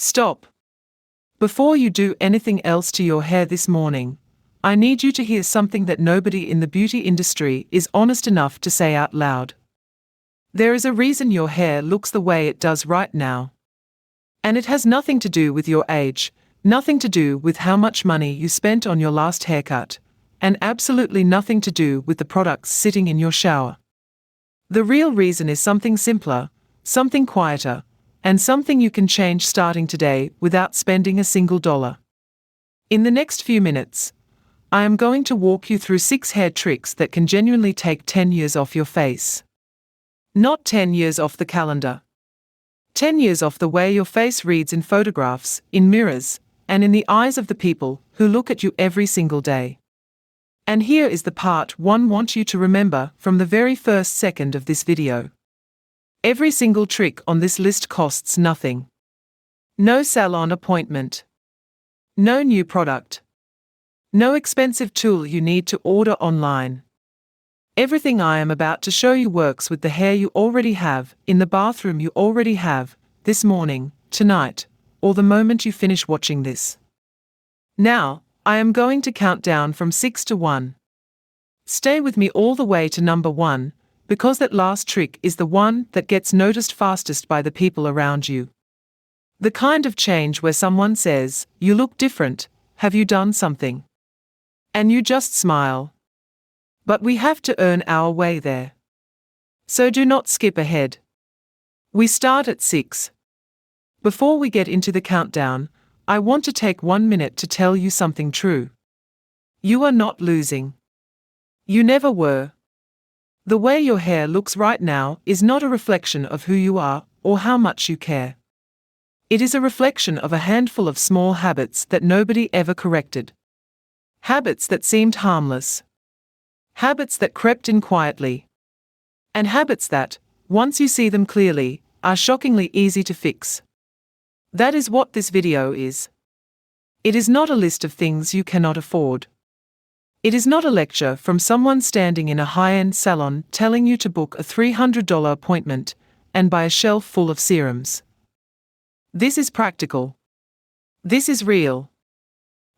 Stop. Before you do anything else to your hair this morning, I need you to hear something that nobody in the beauty industry is honest enough to say out loud. There is a reason your hair looks the way it does right now. And it has nothing to do with your age, nothing to do with how much money you spent on your last haircut, and absolutely nothing to do with the products sitting in your shower. The real reason is something simpler, something quieter, and something you can change starting today without spending a single dollar. In the next few minutes, I am going to walk you through 6 hair tricks that can genuinely take 10 years off your face. Not 10 years off the calendar. 10 years off the way your face reads in photographs, in mirrors, and in the eyes of the people who look at you every single day. And here is the part one want you to remember from the very first second of this video. Every single trick on this list costs nothing. No salon appointment. No new product. No expensive tool you need to order online. Everything I am about to show you works with the hair you already have, in the bathroom you already have, this morning, tonight, or the moment you finish watching this. Now, I am going to count down from 6 to 1. Stay with me all the way to number 1, because that last trick is the one that gets noticed fastest by the people around you. The kind of change where someone says, "You look different, have you done something?" And you just smile. But we have to earn our way there. So do not skip ahead. We start at 6. Before we get into the countdown, I want to take 1 minute to tell you something true. You are not losing. You never were. The way your hair looks right now is not a reflection of who you are or how much you care. It is a reflection of a handful of small habits that nobody ever corrected. Habits that seemed harmless. Habits that crept in quietly. And habits that, once you see them clearly, are shockingly easy to fix. That is what this video is. It is not a list of things you cannot afford. It is not a lecture from someone standing in a high-end salon telling you to book a $300 appointment and buy a shelf full of serums. This is practical. This is real.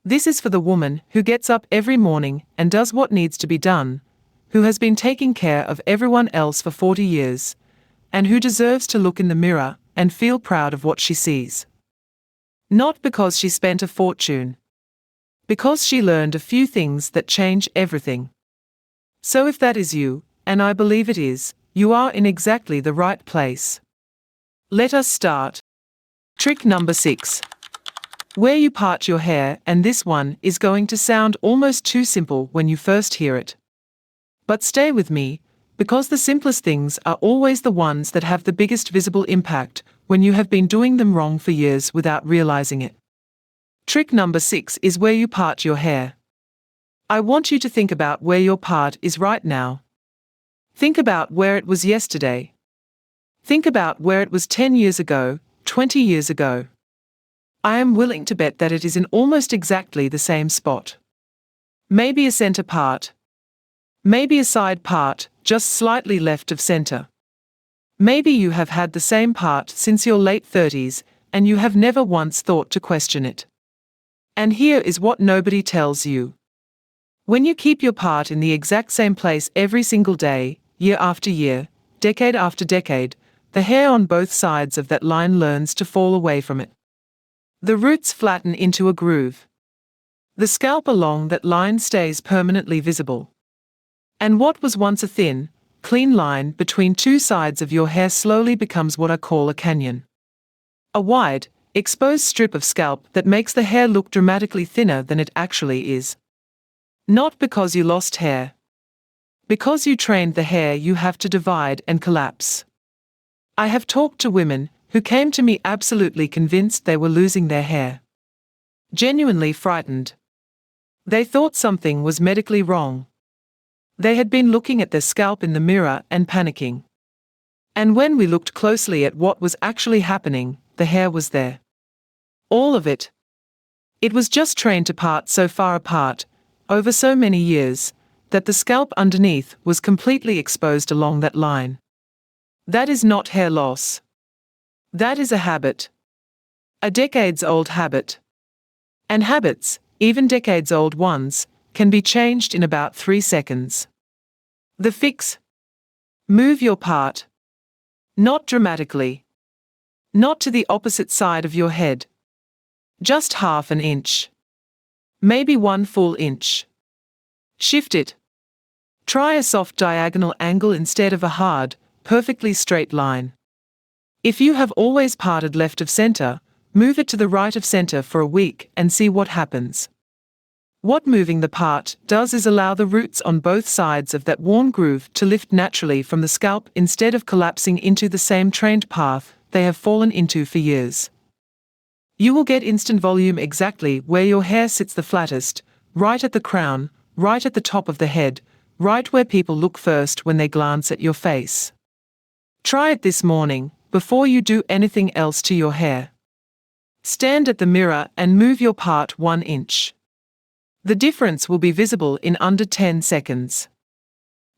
This is for the woman who gets up every morning and does what needs to be done, who has been taking care of everyone else for 40 years, and who deserves to look in the mirror and feel proud of what she sees. Not because she spent a fortune. Because she learned a few things that change everything. So if that is you, and I believe it is, you are in exactly the right place. Let us start. Trick number 6. Where you part your hair, and this one is going to sound almost too simple when you first hear it. But stay with me, because the simplest things are always the ones that have the biggest visible impact when you have been doing them wrong for years without realizing it. Trick number 6 is where you part your hair. I want you to think about where your part is right now. Think about where it was yesterday. Think about where it was 10 years ago, 20 years ago. I am willing to bet that it is in almost exactly the same spot. Maybe a center part. Maybe a side part, just slightly left of center. Maybe you have had the same part since your late 30s, and you have never once thought to question it. And here is what nobody tells you. When you keep your part in the exact same place every single day, year after year, decade after decade, the hair on both sides of that line learns to fall away from it. The roots flatten into a groove. The scalp along that line stays permanently visible. And what was once a thin, clean line between two sides of your hair slowly becomes what I call a canyon. A wide, exposed strip of scalp that makes the hair look dramatically thinner than it actually is. Not because you lost hair. Because you trained the hair you have to divide and collapse. I have talked to women who came to me absolutely convinced they were losing their hair. Genuinely frightened. They thought something was medically wrong. They had been looking at their scalp in the mirror and panicking. And when we looked closely at what was actually happening, the hair was there. All of it. It was just trained to part so far apart, over so many years, that the scalp underneath was completely exposed along that line. That is not hair loss. That is a habit. A decades-old habit. And habits, even decades-old ones, can be changed in about 3 seconds. The fix? Move your part. Not dramatically. Not to the opposite side of your head. Just half an inch. Maybe 1 full inch. Shift it. Try a soft diagonal angle instead of a hard, perfectly straight line. If you have always parted left of center, move it to the right of center for a week and see what happens. What moving the part does is allow the roots on both sides of that worn groove to lift naturally from the scalp instead of collapsing into the same trained path they have fallen into for years. You will get instant volume exactly where your hair sits the flattest, right at the crown, right at the top of the head, right where people look first when they glance at your face. Try it this morning, before you do anything else to your hair. Stand at the mirror and move your part 1 inch. The difference will be visible in under 10 seconds.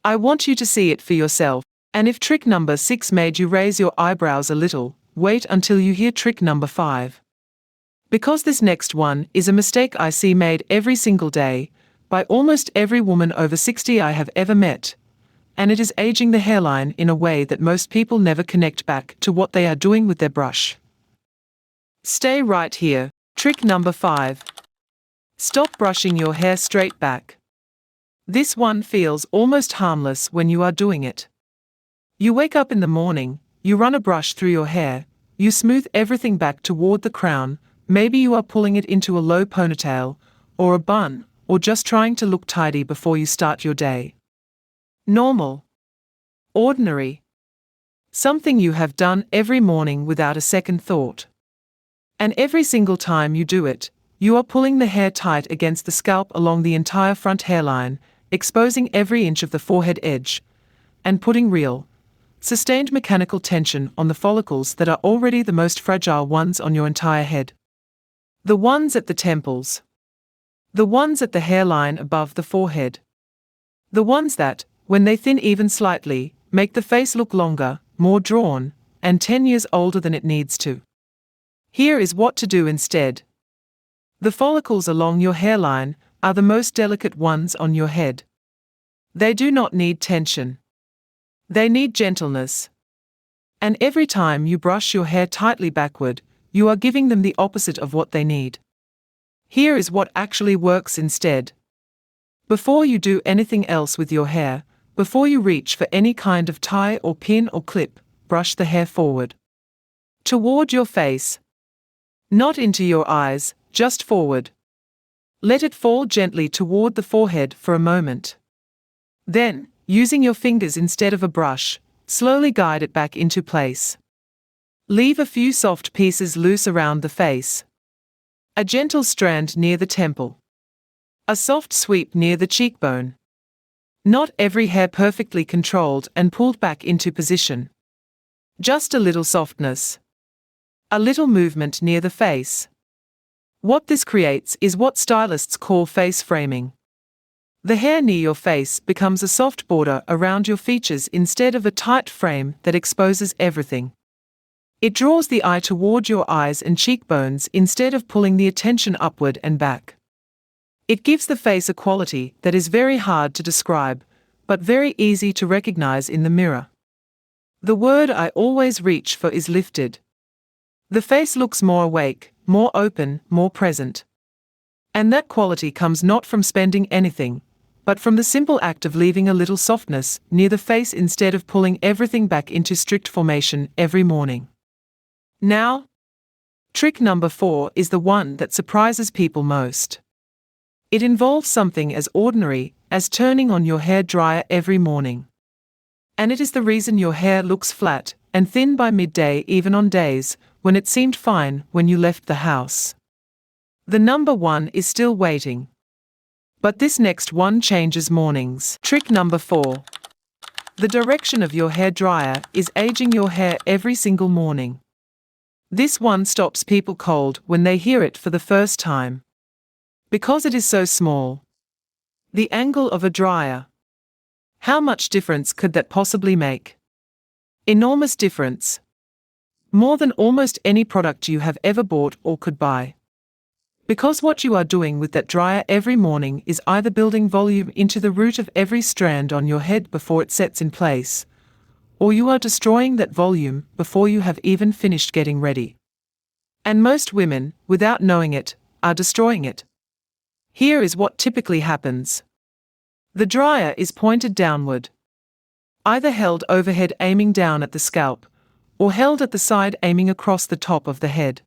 I want you to see it for yourself, and if trick number 6 made you raise your eyebrows a little, wait until you hear trick number 5. Because this next one is a mistake I see made every single day, by almost every woman over 60 I have ever met, and it is aging the hairline in a way that most people never connect back to what they are doing with their brush. Stay right here. Trick number 5. Stop brushing your hair straight back. This one feels almost harmless when you are doing it. You wake up in the morning, you run a brush through your hair, you smooth everything back toward the crown, maybe you are pulling it into a low ponytail, or a bun, or just trying to look tidy before you start your day. Normal. Ordinary. Something you have done every morning without a second thought. And every single time you do it, you are pulling the hair tight against the scalp along the entire front hairline, exposing every inch of the forehead edge, and putting real, sustained mechanical tension on the follicles that are already the most fragile ones on your entire head. The ones at the temples. The ones at the hairline above the forehead. The ones that, when they thin even slightly, make the face look longer, more drawn, and 10 years older than it needs to. Here is what to do instead. The follicles along your hairline are the most delicate ones on your head. They do not need tension. They need gentleness. And every time you brush your hair tightly backward, you are giving them the opposite of what they need. Here is what actually works instead. Before you do anything else with your hair, before you reach for any kind of tie or pin or clip, brush the hair forward. Toward your face. Not into your eyes, just forward. Let it fall gently toward the forehead for a moment. Then, using your fingers instead of a brush, slowly guide it back into place. Leave a few soft pieces loose around the face. A gentle strand near the temple. A soft sweep near the cheekbone. Not every hair perfectly controlled and pulled back into position. Just a little softness. A little movement near the face. What this creates is what stylists call face framing. The hair near your face becomes a soft border around your features instead of a tight frame that exposes everything. It draws the eye toward your eyes and cheekbones instead of pulling the attention upward and back. It gives the face a quality that is very hard to describe, but very easy to recognize in the mirror. The word I always reach for is lifted. The face looks more awake, more open, more present. And that quality comes not from spending anything, but from the simple act of leaving a little softness near the face instead of pulling everything back into strict formation every morning. Now, trick number 4 is the one that surprises people most. It involves something as ordinary as turning on your hair dryer every morning. And it is the reason your hair looks flat and thin by midday, even on days when it seemed fine when you left the house. The number 1 is still waiting. But this next one changes mornings. Trick number 4. The direction of your hair dryer is aging your hair every single morning. This one stops people cold when they hear it for the first time. Because it is so small. The angle of a dryer. How much difference could that possibly make? Enormous difference. More than almost any product you have ever bought or could buy. Because what you are doing with that dryer every morning is either building volume into the root of every strand on your head before it sets in place, or you are destroying that volume before you have even finished getting ready. And most women, without knowing it, are destroying it. Here is what typically happens. The dryer is pointed downward, either held overhead aiming down at the scalp, or held at the side aiming across the top of the head.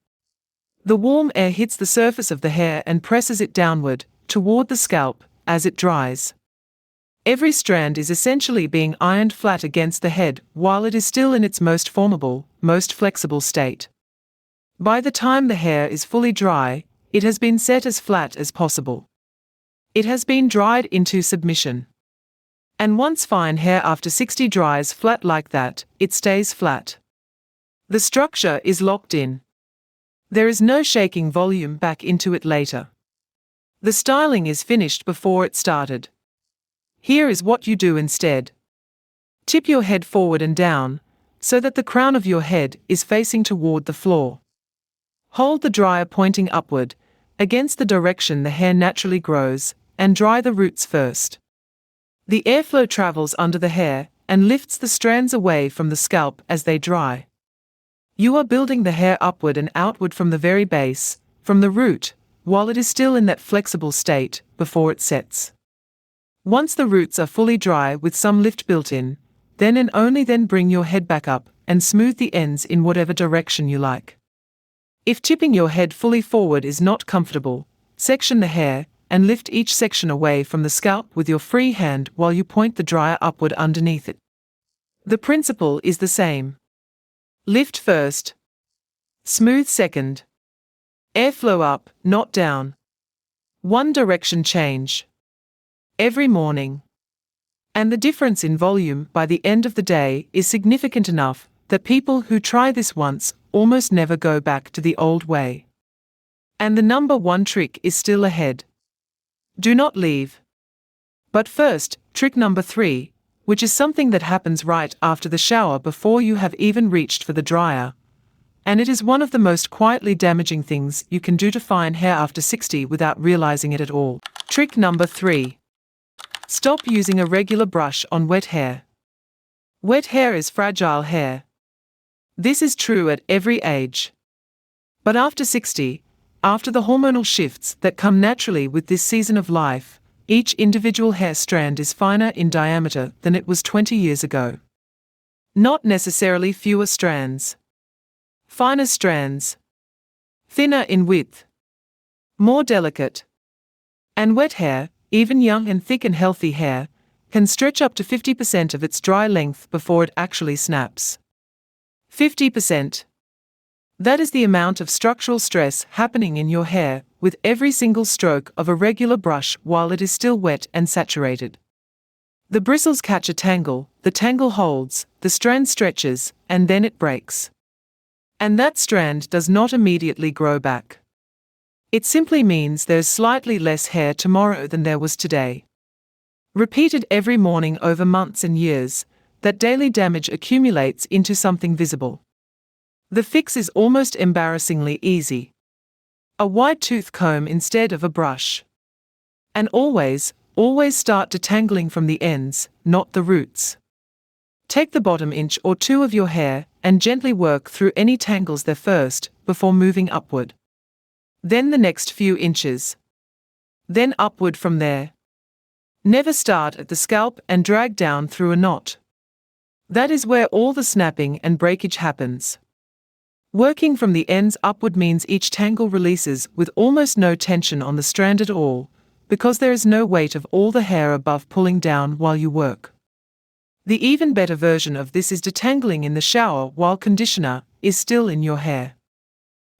The warm air hits the surface of the hair and presses it downward, toward the scalp, as it dries. Every strand is essentially being ironed flat against the head while it is still in its most formable, most flexible state. By the time the hair is fully dry, it has been set as flat as possible. It has been dried into submission. And once fine hair after 60 dries flat like that, it stays flat. The structure is locked in. There is no shaking volume back into it later. The styling is finished before it started. Here is what you do instead. Tip your head forward and down, so that the crown of your head is facing toward the floor. Hold the dryer pointing upward, against the direction the hair naturally grows, and dry the roots first. The airflow travels under the hair and lifts the strands away from the scalp as they dry. You are building the hair upward and outward from the very base, from the root, while it is still in that flexible state, before it sets. Once the roots are fully dry with some lift built in, then and only then bring your head back up and smooth the ends in whatever direction you like. If tipping your head fully forward is not comfortable, section the hair and lift each section away from the scalp with your free hand while you point the dryer upward underneath it. The principle is the same. Lift first. Smooth second. Airflow up, not down. One direction change. Every morning. And the difference in volume by the end of the day is significant enough that people who try this once almost never go back to the old way. And the number one trick is still ahead. Do not leave. But first, trick number 3, which is something that happens right after the shower before you have even reached for the dryer. And it is one of the most quietly damaging things you can do to fine hair after 60 without realizing it at all. Trick number 3. Stop using a regular brush on wet hair. Wet hair is fragile hair. This is true at every age. But after 60, after the hormonal shifts that come naturally with this season of life, each individual hair strand is finer in diameter than it was 20 years ago. Not necessarily fewer strands. Finer strands. Thinner in width. More delicate. And wet hair, even young and thick and healthy hair, can stretch up to 50% of its dry length before it actually snaps. 50%. That is the amount of structural stress happening in your hair with every single stroke of a regular brush while it is still wet and saturated. The bristles catch a tangle, the tangle holds, the strand stretches, and then it breaks. And that strand does not immediately grow back. It simply means there's slightly less hair tomorrow than there was today. Repeated every morning over months and years, that daily damage accumulates into something visible. The fix is almost embarrassingly easy. A wide tooth comb instead of a brush. And always start detangling from the ends, not the roots. Take the bottom inch or 2 of your hair and gently work through any tangles there first, before moving upward. Then the next few inches. Then upward from there. Never start at the scalp and drag down through a knot. That is where all the snapping and breakage happens. Working from the ends upward means each tangle releases with almost no tension on the strand at all, because there is no weight of all the hair above pulling down while you work. The even better version of this is detangling in the shower while conditioner is still in your hair.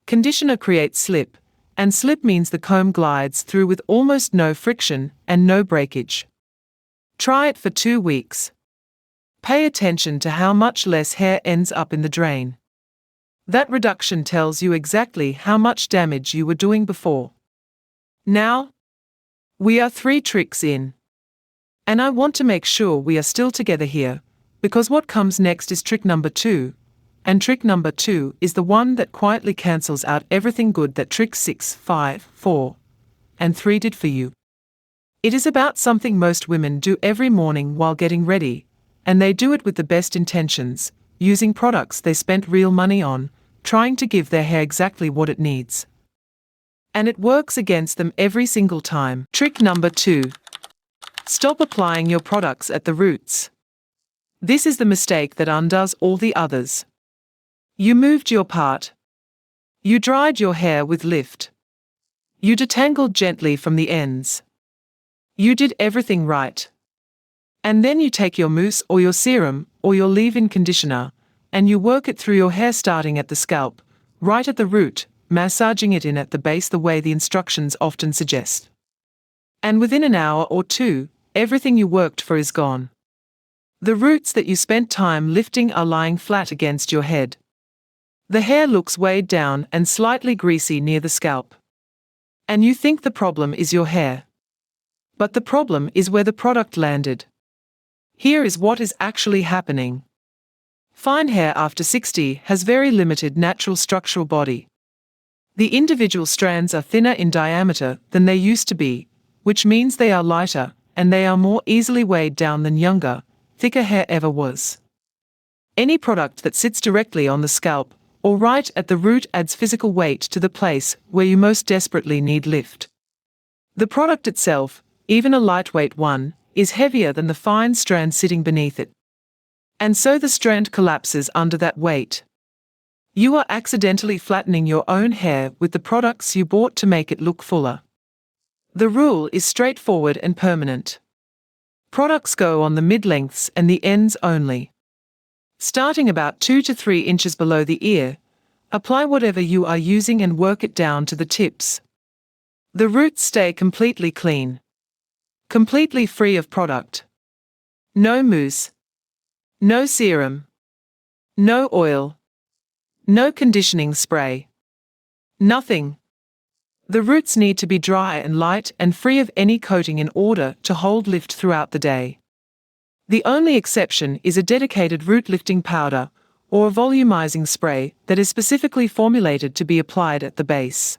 Conditioner creates slip, and slip means the comb glides through with almost no friction and no breakage. Try it for 2 weeks. Pay attention to how much less hair ends up in the drain. That reduction tells you exactly how much damage you were doing before. Now, we are 3 tricks in. And I want to make sure we are still together here, because what comes next is trick number 2, And trick number 2 is the one that quietly cancels out everything good that trick 6, 5, 4, and 3 did for you. It is about something most women do every morning while getting ready, and they do it with the best intentions, using products they spent real money on, trying to give their hair exactly what it needs. And it works against them every single time. Trick number 2. Stop applying your products at the roots. This is the mistake that undoes all the others. You moved your part. You dried your hair with lift. You detangled gently from the ends. You did everything right. And then you take your mousse or your serum or your leave-in conditioner, and you work it through your hair starting at the scalp, right at the root, massaging it in at the base the way the instructions often suggest. And within an hour or two, everything you worked for is gone. The roots that you spent time lifting are lying flat against your head. The hair looks weighed down and slightly greasy near the scalp. And you think the problem is your hair. But the problem is where the product landed. Here is what is actually happening. Fine hair after 60 has very limited natural structural body. The individual strands are thinner in diameter than they used to be, which means they are lighter, and they are more easily weighed down than younger, thicker hair ever was. Any product that sits directly on the scalp, or right at the root, adds physical weight to the place where you most desperately need lift. The product itself, even a lightweight one, is heavier than the fine strand sitting beneath it. And so the strand collapses under that weight. You are accidentally flattening your own hair with the products you bought to make it look fuller. The rule is straightforward and permanent. Products go on the mid-lengths and the ends only. Starting about 2 to 3 inches below the ear, apply whatever you are using and work it down to the tips. The roots stay completely clean. Completely free of product. No mousse. No serum. No oil. No conditioning spray. Nothing. The roots need to be dry and light and free of any coating in order to hold lift throughout the day. The only exception is a dedicated root lifting powder or a volumizing spray that is specifically formulated to be applied at the base.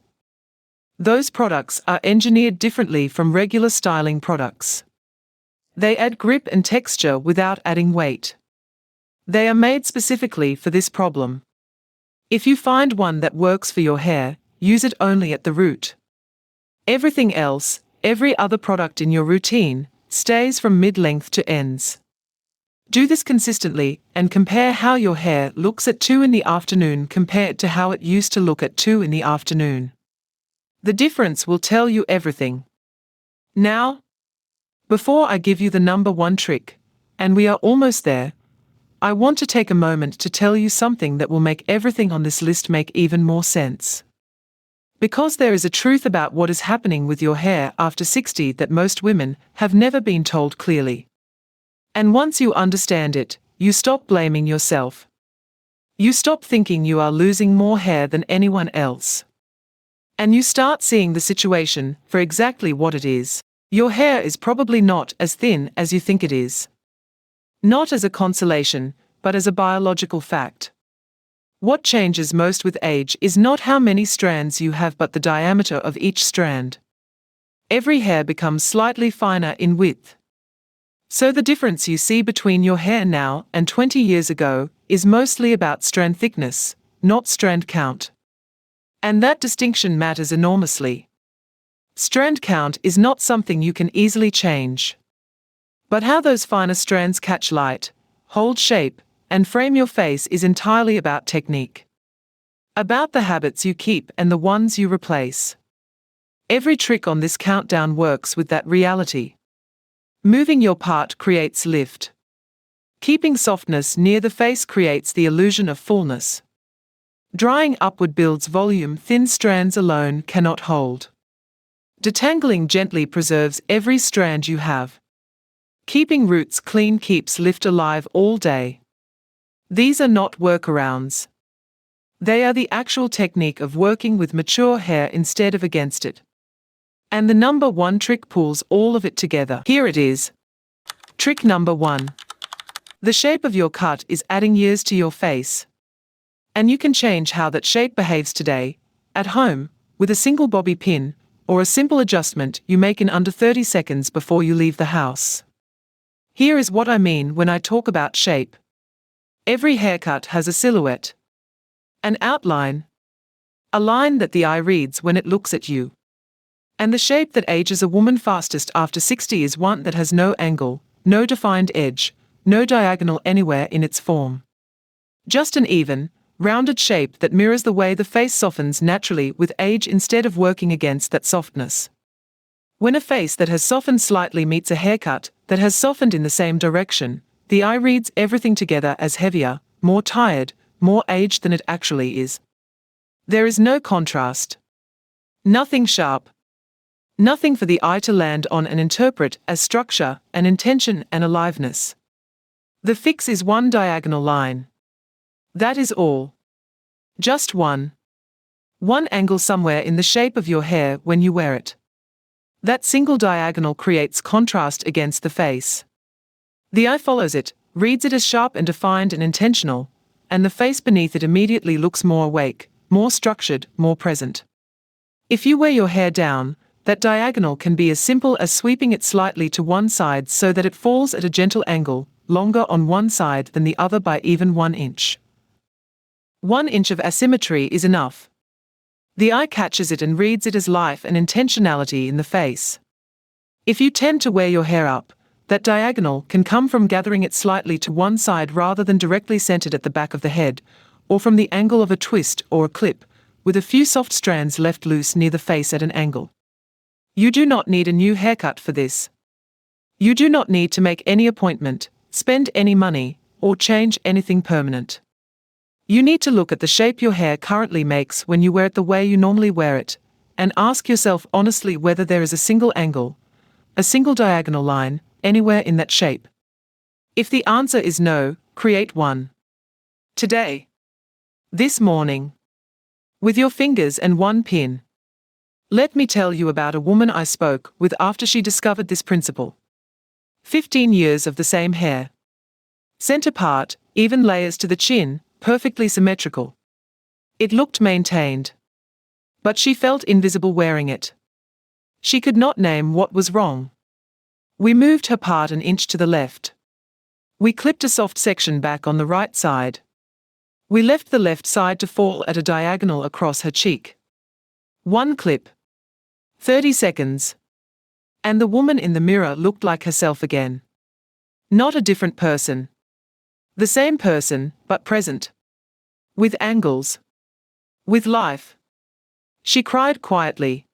Those products are engineered differently from regular styling products. They add grip and texture without adding weight. They are made specifically for this problem. If you find one that works for your hair, use it only at the root. Everything else, every other product in your routine, stays from mid-length to ends. Do this consistently and compare how your hair looks at 2 in the afternoon compared to how it used to look at 2 in the afternoon. The difference will tell you everything. Now, before I give you the number 1 trick, and we are almost there, I want to take a moment to tell you something that will make everything on this list make even more sense. Because there is a truth about what is happening with your hair after 60 that most women have never been told clearly. And once you understand it, you stop blaming yourself. You stop thinking you are losing more hair than anyone else. And you start seeing the situation for exactly what it is. Your hair is probably not as thin as you think it is. Not as a consolation, but as a biological fact. What changes most with age is not how many strands you have but the diameter of each strand. Every hair becomes slightly finer in width. So the difference you see between your hair now and 20 years ago is mostly about strand thickness, not strand count. And that distinction matters enormously. Strand count is not something you can easily change. But how those finer strands catch light, hold shape, and frame your face is entirely about technique. About the habits you keep and the ones you replace. Every trick on this countdown works with that reality. Moving your part creates lift. Keeping softness near the face creates the illusion of fullness. Drying upward builds volume thin strands alone cannot hold. Detangling gently preserves every strand you have. Keeping roots clean keeps lift alive all day. These are not workarounds. They are the actual technique of working with mature hair instead of against it. And the number 1 trick pulls all of it together. Here it is. Trick number 1. The shape of your cut is adding years to your face. And you can change how that shape behaves today, at home, with a single bobby pin, or a simple adjustment you make in under 30 seconds before you leave the house. Here is what I mean when I talk about shape. Every haircut has a silhouette, an outline, a line that the eye reads when it looks at you. And the shape that ages a woman fastest after 60 is one that has no angle, no defined edge, no diagonal anywhere in its form. Just an even, rounded shape that mirrors the way the face softens naturally with age instead of working against that softness. When a face that has softened slightly meets a haircut that has softened in the same direction, the eye reads everything together as heavier, more tired, more aged than it actually is. There is no contrast. Nothing sharp. Nothing for the eye to land on and interpret as structure, and intention and aliveness. The fix is one diagonal line. That is all. Just one. One angle somewhere in the shape of your hair when you wear it. That single diagonal creates contrast against the face. The eye follows it, reads it as sharp and defined and intentional, and the face beneath it immediately looks more awake, more structured, more present. If you wear your hair down, that diagonal can be as simple as sweeping it slightly to one side so that it falls at a gentle angle, longer on one side than the other by even 1 inch. 1 inch of asymmetry is enough. The eye catches it and reads it as life and intentionality in the face. If you tend to wear your hair up, that diagonal can come from gathering it slightly to one side rather than directly centered at the back of the head, or from the angle of a twist or a clip, with a few soft strands left loose near the face at an angle. You do not need a new haircut for this. You do not need to make any appointment, spend any money, or change anything permanent. You need to look at the shape your hair currently makes when you wear it the way you normally wear it, and ask yourself honestly whether there is a single angle, a single diagonal line, anywhere in that shape. If the answer is no, create one. Today. This morning. With your fingers and one pin. Let me tell you about a woman I spoke with after she discovered this principle. 15 years of the same hair. Center part, even layers to the chin, perfectly symmetrical. It looked maintained. But she felt invisible wearing it. She could not name what was wrong. We moved her part an inch to the left. We clipped a soft section back on the right side. We left the left side to fall at a diagonal across her cheek. One clip. 30 seconds. And the woman in the mirror looked like herself again. Not a different person. The same person, but present. With angles. With life. She cried quietly.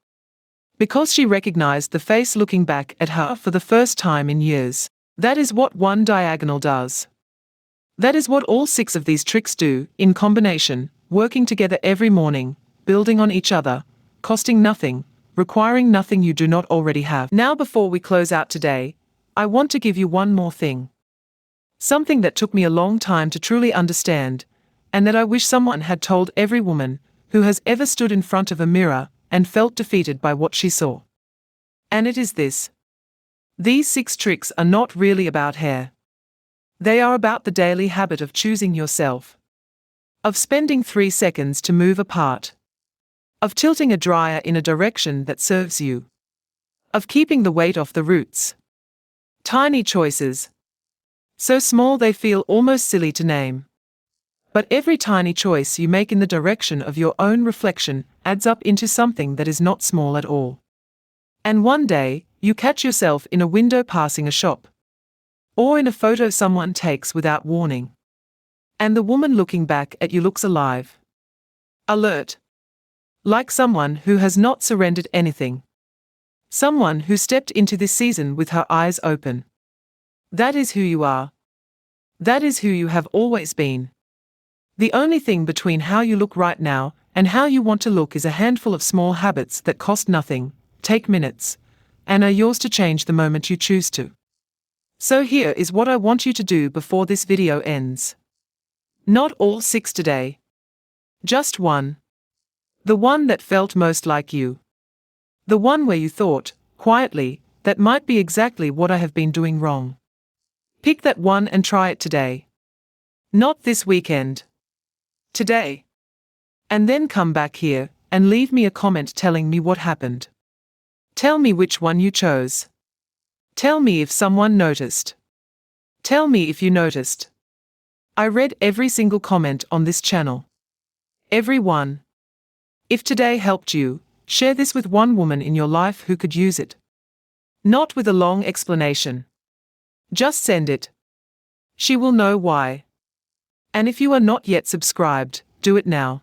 Because she recognized the face looking back at her for the first time in years. That is what one diagonal does. That is what all 6 of these tricks do, in combination, working together every morning, building on each other, costing nothing, requiring nothing you do not already have. Now before we close out today, I want to give you one more thing. Something that took me a long time to truly understand, and that I wish someone had told every woman who has ever stood in front of a mirror and felt defeated by what she saw. And it is this. These 6 tricks are not really about hair. They are about the daily habit of choosing yourself. Of spending 3 seconds to move a part. Of tilting a dryer in a direction that serves you. Of keeping the weight off the roots. Tiny choices. So small they feel almost silly to name. But every tiny choice you make in the direction of your own reflection adds up into something that is not small at all. And one day, you catch yourself in a window passing a shop. Or in a photo someone takes without warning. And the woman looking back at you looks alive. Alert. Like someone who has not surrendered anything. Someone who stepped into this season with her eyes open. That is who you are. That is who you have always been. The only thing between how you look right now and how you want to look is a handful of small habits that cost nothing, take minutes, and are yours to change the moment you choose to. So here is what I want you to do before this video ends. Not all 6 today. Just one. The one that felt most like you. The one where you thought, quietly, that might be exactly what I have been doing wrong. Pick that one and try it today. Not this weekend. today. And then come back here and leave me a comment telling me what happened. Tell me which one you chose. Tell me if someone noticed. Tell me if you noticed. I read every single comment on this channel. Every one. If today helped you, share this with one woman in your life who could use it. Not with a long explanation. Just send it. She will know why. And if you are not yet subscribed, do it now.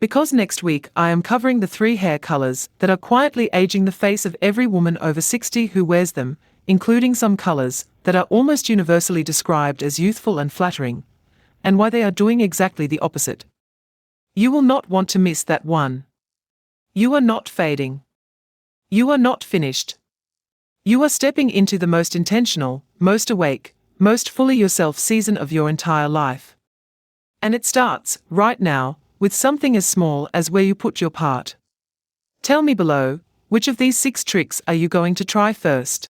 Because next week I am covering the 3 hair colors that are quietly aging the face of every woman over 60 who wears them, including some colors that are almost universally described as youthful and flattering, and why they are doing exactly the opposite. You will not want to miss that one. You are not fading. You are not finished. You are stepping into the most intentional, most awake, most fully yourself season of your entire life. And it starts, right now, with something as small as where you put your part. Tell me below, which of these 6 tricks are you going to try first?